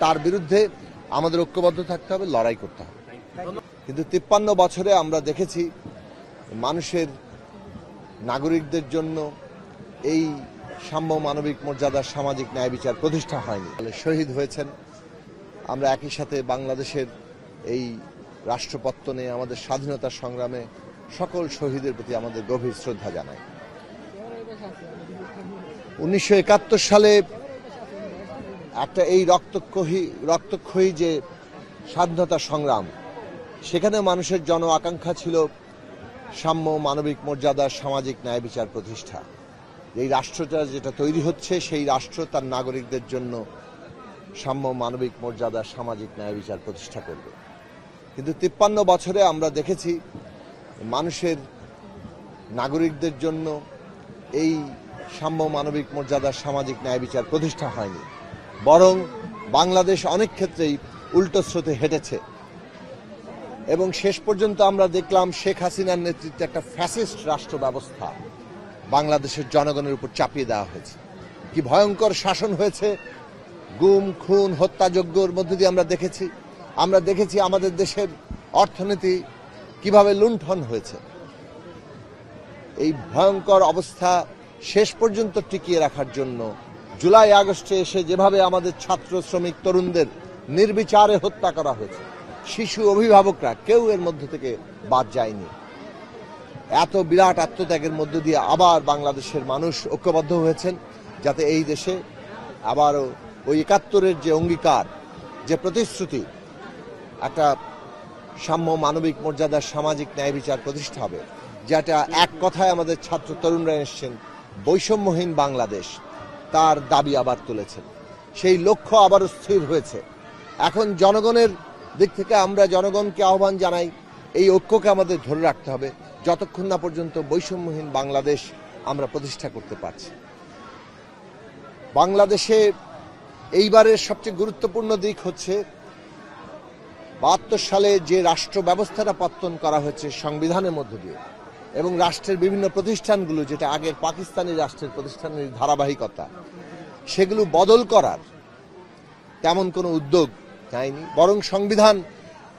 তার বিরুদ্ধে আমাদের ঐক্যবদ্ধ থাকতে হবে, লড়াই করতে হবে। কিন্তু 53 বছরে আমরা দেখেছি মানুষের নাগরিকদের জন্য এই সাম্য, মানবিক মর্যাদা, সামাজিক ন্যায় বিচার প্রতিষ্ঠা হয়নি। শহীদ হয়েছেন। আমরা একই সাথে বাংলাদেশের এই রাষ্ট্রপত্তনে, আমাদের স্বাধীনতা সংগ্রামে সকল শহীদের প্রতি আমাদের গভীর শ্রদ্ধা জানাই। 1971 সালে একটা এই রক্তক্ষয়ী যে স্বাধীনতা সংগ্রাম, সেখানে মানুষের জন আকাঙ্ক্ষা ছিল সাম্য, মানবিক মর্যাদা, সামাজিক ন্যায় বিচার প্রতিষ্ঠা। এই রাষ্ট্রটা যেটা তৈরি হচ্ছে, সেই রাষ্ট্র তার নাগরিকদের জন্য সাম্য, মানবিক মর্যাদা, সামাজিক ন্যায় বিচার প্রতিষ্ঠা করবে। কিন্তু 53 বছরে আমরা দেখেছি মানুষের নাগরিকদের জন্য এই সাম্য, মানবিক মর্যাদা, সামাজিক ন্যায় বিচার প্রতিষ্ঠা হয়নি। বরং বাংলাদেশ অনেক ক্ষেত্রেই উল্টো স্রোতে হেঁটেছে এবং শেষ পর্যন্ত আমরা দেখলাম শেখ হাসিনার নেতৃত্বে একটা ফ্যাসিস্ট রাষ্ট্র ব্যবস্থা বাংলাদেশের জনগণের উপর চাপিয়ে দেওয়া হয়েছে। কি ভয়ঙ্কর শাসন হয়েছে! গুম, খুন, হত্যাযজ্ঞের মধ্যে দিয়ে আমরা দেখেছি আমাদের দেশের অর্থনীতি কিভাবে লুণ্ঠন হয়েছে। এই ভয়ঙ্কর অবস্থা শেষ পর্যন্ত টিকিয়ে রাখার জন্য জুলাই আগস্টে এসে যেভাবে আমাদের ছাত্র, শ্রমিক, তরুণদের নির্বিচারে হত্যা করা হয়েছে, শিশু, অভিভাবকরা কেউ এর মধ্যে থেকে বাদ যায়নি। এত বিরাট আত্মত্যাগের মধ্য দিয়ে আবার বাংলাদেশের মানুষ ঐক্যবদ্ধ হয়েছেন যাতে এই দেশে আবারও ওই 71-এর যে অঙ্গীকার, যে প্রতিশ্রুতি, একটা সাম্য, মানবিক মর্যাদা, সামাজিক ন্যায় বিচার প্রতিষ্ঠা হবে, যেটা এক কথায় আমাদের ছাত্র তরুণরা এসছেন, বৈষম্যহীন বাংলাদেশ, তার দাবি আবার তুলেছেন। সেই লক্ষ্য আবারও স্থির হয়েছে। এখন জনগণের দিক থেকে আমরা জনগণকে আহ্বান জানাই, এই ঐক্যকে আমাদের ধরে রাখতে হবে যতক্ষণ না পর্যন্ত বৈষম্যহীন বাংলাদেশ আমরা প্রতিষ্ঠা করতে পারছি। বাংলাদেশে এইবারের সবচেয়ে গুরুত্বপূর্ণ দিক হচ্ছে 72 সালে যে রাষ্ট্র ব্যবস্থাটা পত্তন করা হয়েছে সংবিধানের মধ্য দিয়ে, এবং রাষ্ট্রের বিভিন্ন প্রতিষ্ঠানগুলো, যেটা আগের পাকিস্তানি রাষ্ট্রের প্রতিষ্ঠানের ধারাবাহিকতা, সেগুলো বদল করার তেমন কোনো উদ্যোগ নেয়নি। বরং সংবিধান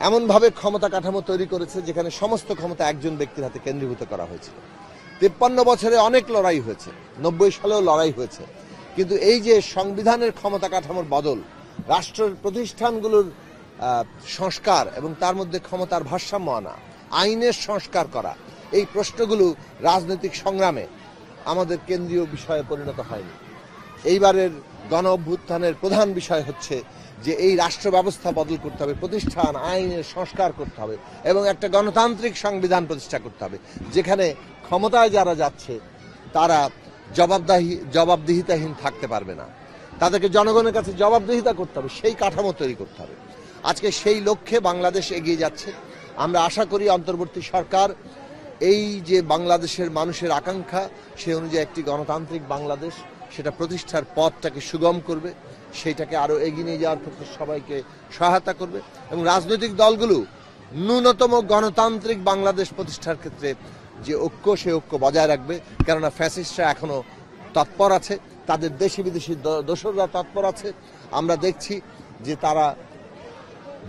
এমনভাবে ক্ষমতা কাঠামো তৈরি করেছে যেখানে সমস্ত ক্ষমতা একজন ব্যক্তির হাতে কেন্দ্রীভূত করা হয়েছিল। 53 বছরে অনেক লড়াই হয়েছে, 90 সালেও লড়াই হয়েছে, কিন্তু এই যে সংবিধানের ক্ষমতা কাঠামোর বদল, রাষ্ট্রের প্রতিষ্ঠানগুলোর সংস্কার এবং তার মধ্যে ক্ষমতার ভারসাম্য আনা, আইনের সংস্কার করা, এই প্রশ্নগুলো রাজনৈতিক সংগ্রামে আমাদের কেন্দ্রীয় বিষয়ে পরিণত হয়নি। এইবারের গণ অভ্যুত্থানের প্রধান বিষয় হচ্ছে যে এই রাষ্ট্র ব্যবস্থা বদল করতে হবে, প্রতিষ্ঠান, আইনের সংস্কার করতে হবে এবং একটা গণতান্ত্রিক সংবিধান প্রতিষ্ঠা করতে হবে যেখানে ক্ষমতায় যারা যাচ্ছে তারা জবাবদিহিতাহীন থাকতে পারবে না, তাদেরকে জনগণের কাছে জবাবদিহিতা করতে হবে, সেই কাঠামো তৈরি করতে হবে। আজকে সেই লক্ষ্যে বাংলাদেশ এগিয়ে যাচ্ছে। আমরা আশা করি অন্তর্বর্তী সরকার এই যে বাংলাদেশের মানুষের আকাঙ্ক্ষা, সেই অনুযায়ী একটি গণতান্ত্রিক বাংলাদেশ, সেটা প্রতিষ্ঠার পথটাকে সুগম করবে, সেইটাকে আরো এগিয়ে নিয়ে যাওয়ার ক্ষেত্রে সবাইকে সহায়তা করবে এবং রাজনৈতিক দলগুলো ন্যূনতম গণতান্ত্রিক বাংলাদেশ প্রতিষ্ঠার ক্ষেত্রে যে ঐক্য, সেই ঐক্য বজায় রাখবে। কেননা ফ্যাসিস্টরা এখনো তৎপর আছে, তাদের দেশি বিদেশি দোসররা তৎপর আছে। আমরা দেখছি যে তারা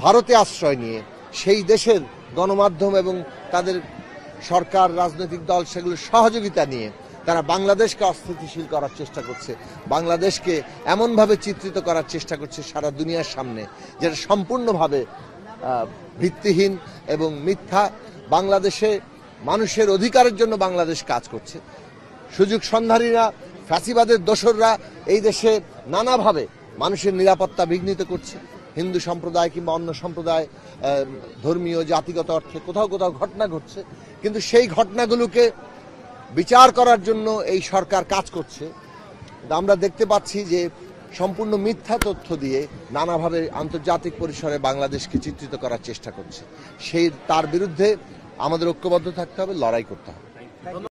ভারতে আশ্রয় নিয়ে সেই দেশের গণমাধ্যম এবং তাদের সরকার, রাজনৈতিক দল, সেগুলোর সহযোগিতা নিয়ে তারা বাংলাদেশকে অস্থিতিশীল করার চেষ্টা করছে, বাংলাদেশকে এমনভাবে চিত্রিত করার চেষ্টা করছে সারা দুনিয়ার সামনে যেটা সম্পূর্ণভাবে ভিত্তিহীন এবং মিথ্যা। বাংলাদেশে মানুষের অধিকারের জন্য বাংলাদেশ কাজ করছে। সুযোগ সন্ধানীরা, ফ্যাসিবাদের দোসররা এই দেশে নানাভাবে মানুষের নিরাপত্তা বিঘ্নিত করছে। হিন্দু সম্প্রদায় কিংবা অন্য সম্প্রদায়, ধর্মীয়, জাতিগত অর্থে কোথাও কোথাও ঘটনা ঘটছে, কিন্তু সেই ঘটনাগুলোকে বিচার করার জন্য এই সরকার কাজ করছে। আমরা দেখতে পাচ্ছি যে সম্পূর্ণ মিথ্যা তথ্য দিয়ে নানাভাবে আন্তর্জাতিক পরিসরে বাংলাদেশকে চিত্রিত করার চেষ্টা করছে। তার বিরুদ্ধে আমাদের ঐক্যবদ্ধ থাকতে হবে, লড়াই করতে হবে।